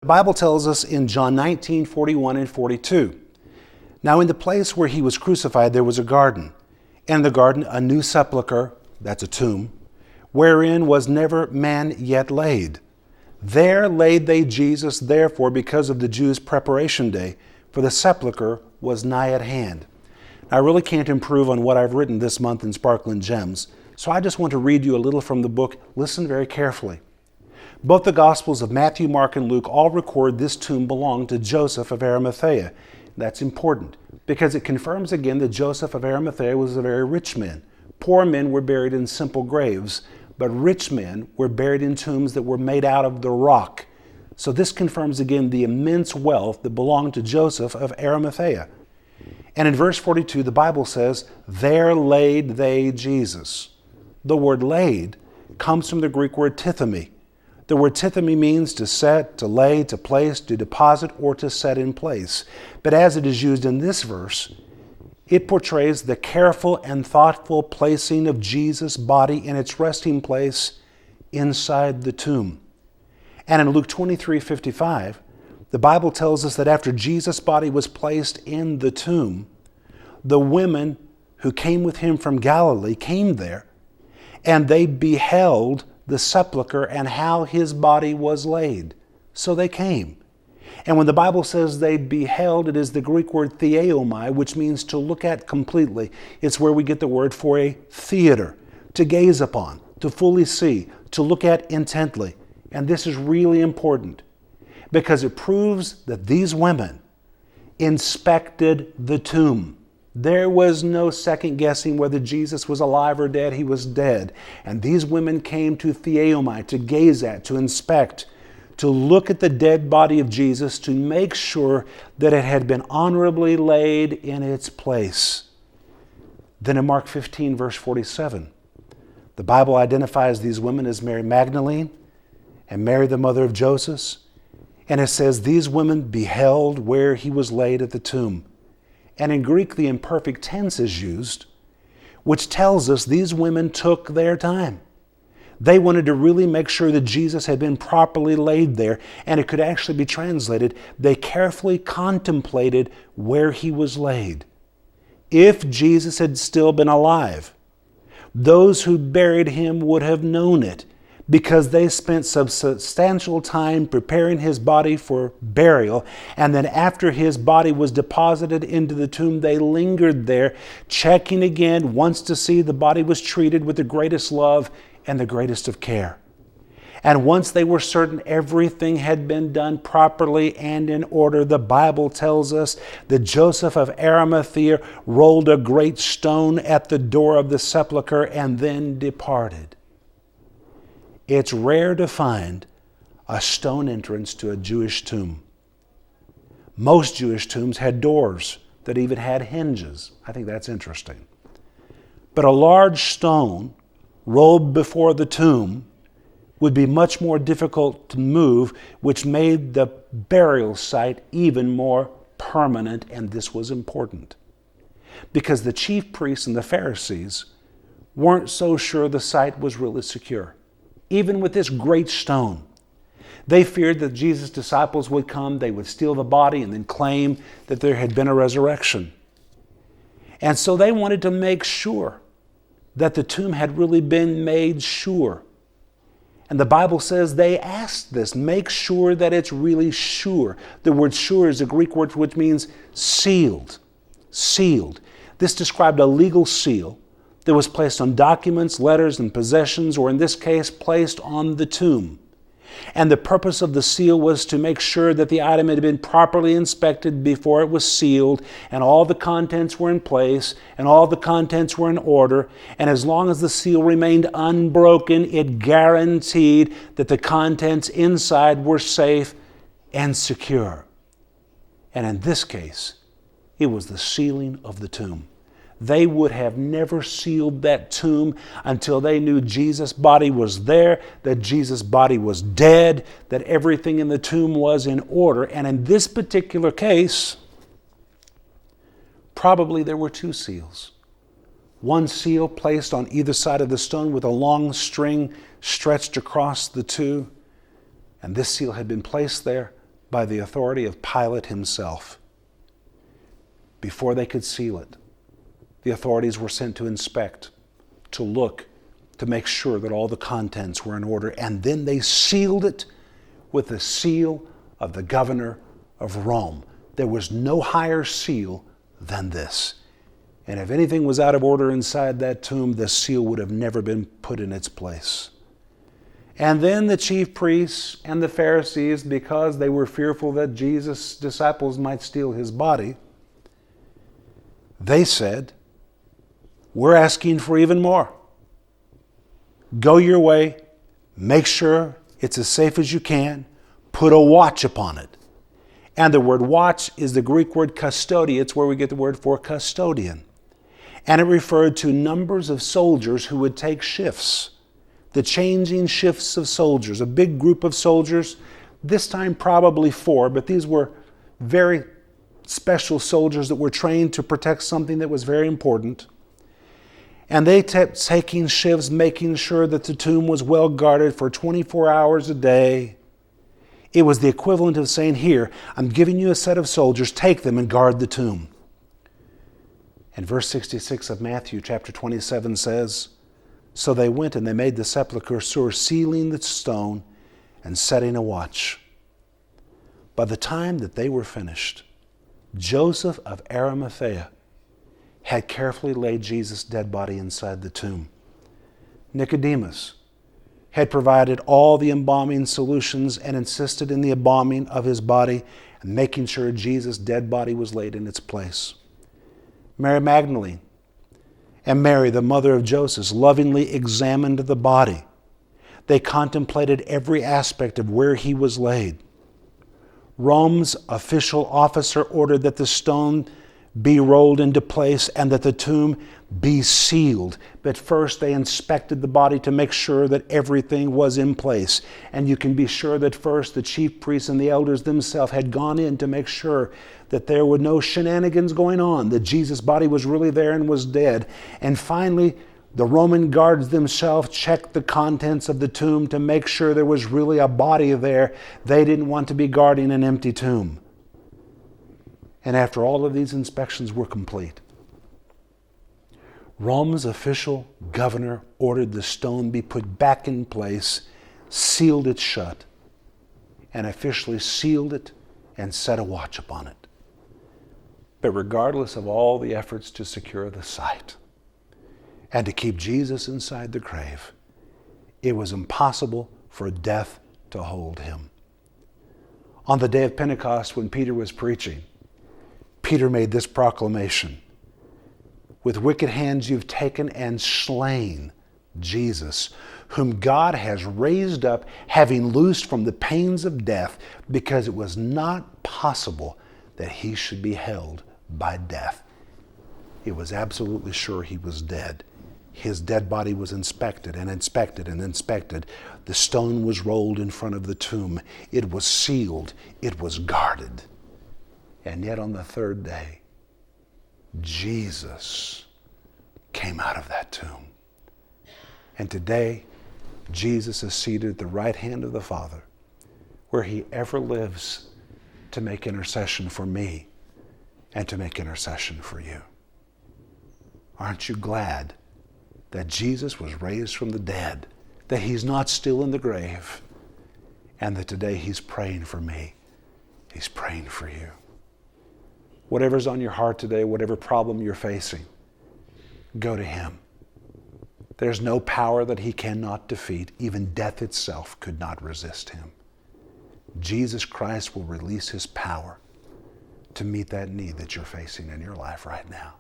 The Bible tells us in John 19:41 and 42, "Now in the place where he was crucified there was a garden, and in the garden a new sepulchre," that's a tomb, "wherein was never man yet laid. There laid they Jesus, therefore, because of the Jews' preparation day, for the sepulchre was nigh at hand." I really can't improve on what I've written this month in Sparkling Gems, so I just want to read you a little from the book. Listen very carefully. Both the Gospels of Matthew, Mark, and Luke all record this tomb belonged to Joseph of Arimathea. That's important because it confirms again that Joseph of Arimathea was a very rich man. Poor men were buried in simple graves, but rich men were buried in tombs that were made out of the rock. So this confirms again the immense wealth that belonged to Joseph of Arimathea. And in verse 42, the Bible says, "There laid they Jesus." The word laid comes from the Greek word tithemi. The word tithemi means to set, to lay, to place, to deposit, or to set in place. But as it is used in this verse, it portrays the careful and thoughtful placing of Jesus' body in its resting place inside the tomb. And in Luke 23:55, the Bible tells us that after Jesus' body was placed in the tomb, the women who came with him from Galilee came there, and they beheld the sepulchre and how his body was laid. So they came. And when the Bible says they beheld, it is the Greek word theomai, which means to look at completely. It's where we get the word for a theater, to gaze upon, to fully see, to look at intently. And this is really important because it proves that these women inspected the tomb. There was no second guessing whether Jesus was alive or dead. He was dead. And these women came to theomai, to gaze at, to inspect, to look at the dead body of Jesus, to make sure that it had been honorably laid in its place. Then in Mark 15, verse 47, the Bible identifies these women as Mary Magdalene and Mary, the mother of Joseph. And it says, "These women beheld where he was laid at the tomb." And in Greek, the imperfect tense is used, which tells us these women took their time. They wanted to really make sure that Jesus had been properly laid there, and it could actually be translated, they carefully contemplated where he was laid. If Jesus had still been alive, those who buried him would have known it, because they spent substantial time preparing his body for burial, and then after his body was deposited into the tomb, they lingered there, checking again once to see the body was treated with the greatest love and the greatest of care. And once they were certain everything had been done properly and in order, the Bible tells us that Joseph of Arimathea rolled a great stone at the door of the sepulchre and then departed. It's rare to find a stone entrance to a Jewish tomb. Most Jewish tombs had doors that even had hinges. I think that's interesting. But a large stone rolled before the tomb would be much more difficult to move, which made the burial site even more permanent, and this was important. Because the chief priests and the Pharisees weren't so sure the site was really secure. Even with this great stone, they feared that Jesus' disciples would come, they would steal the body and then claim that there had been a resurrection. And so they wanted to make sure that the tomb had really been made sure. And the Bible says they asked this, make sure that it's really sure. The word sure is a Greek word which means sealed. Sealed. This described a legal seal that was placed on documents, letters, and possessions, or in this case, placed on the tomb. And the purpose of the seal was to make sure that the item had been properly inspected before it was sealed, and all the contents were in place, and all the contents were in order. And as long as the seal remained unbroken, it guaranteed that the contents inside were safe and secure. And in this case, it was the sealing of the tomb. They would have never sealed that tomb until they knew Jesus' body was there, that Jesus' body was dead, that everything in the tomb was in order. And in this particular case, probably there were two seals. One seal placed on either side of the stone with a long string stretched across the two. And this seal had been placed there by the authority of Pilate himself. Before they could seal it, the authorities were sent to inspect, to look, to make sure that all the contents were in order, and then they sealed it with the seal of the governor of Rome. There was no higher seal than this. And if anything was out of order inside that tomb, the seal would have never been put in its place. And then the chief priests and the Pharisees, because they were fearful that Jesus' disciples might steal his body, they said, "We're asking for even more. Go your way, make sure it's as safe as you can, put a watch upon it." And the word watch is the Greek word custodia. It's where we get the word for custodian. And it referred to numbers of soldiers who would take shifts, the changing shifts of soldiers, a big group of soldiers, this time probably 4, but these were very special soldiers that were trained to protect something that was very important. And they kept taking shifts, making sure that the tomb was well guarded for 24 hours a day. It was the equivalent of saying, "Here, I'm giving you a set of soldiers, take them and guard the tomb." And verse 66 of Matthew chapter 27 says, "So they went and they made the sepulchre sure, sealing the stone and setting a watch. By the time that they were finished, Joseph of Arimathea had carefully laid Jesus' dead body inside the tomb. Nicodemus had provided all the embalming solutions and insisted in the embalming of his body and making sure Jesus' dead body was laid in its place. Mary Magdalene and Mary, the mother of Joseph, lovingly examined the body. They contemplated every aspect of where he was laid. Rome's official officer ordered that the stone be rolled into place and that the tomb be sealed. But first they inspected the body to make sure that everything was in place. And you can be sure that first the chief priests and the elders themselves had gone in to make sure that there were no shenanigans going on, that Jesus' body was really there and was dead. And finally, the Roman guards themselves checked the contents of the tomb to make sure there was really a body there. They didn't want to be guarding an empty tomb. And after all of these inspections were complete, Rome's official governor ordered the stone be put back in place, sealed it shut, and officially sealed it and set a watch upon it. But regardless of all the efforts to secure the site and to keep Jesus inside the grave, it was impossible for death to hold him. On the day of Pentecost, when Peter was preaching, Peter made this proclamation: "With wicked hands you've taken and slain Jesus, whom God has raised up, having loosed from the pains of death, because it was not possible that he should be held by death." It was absolutely sure he was dead. His dead body was inspected and inspected and inspected. The stone was rolled in front of the tomb. It was sealed. It was guarded. And yet on the third day, Jesus came out of that tomb. And today, Jesus is seated at the right hand of the Father, where he ever lives to make intercession for me and to make intercession for you. Aren't you glad that Jesus was raised from the dead, that he's not still in the grave, and that today he's praying for me, he's praying for you? Whatever's on your heart today, whatever problem you're facing, go to him. There's no power that he cannot defeat. Even death itself could not resist him. Jesus Christ will release his power to meet that need that you're facing in your life right now.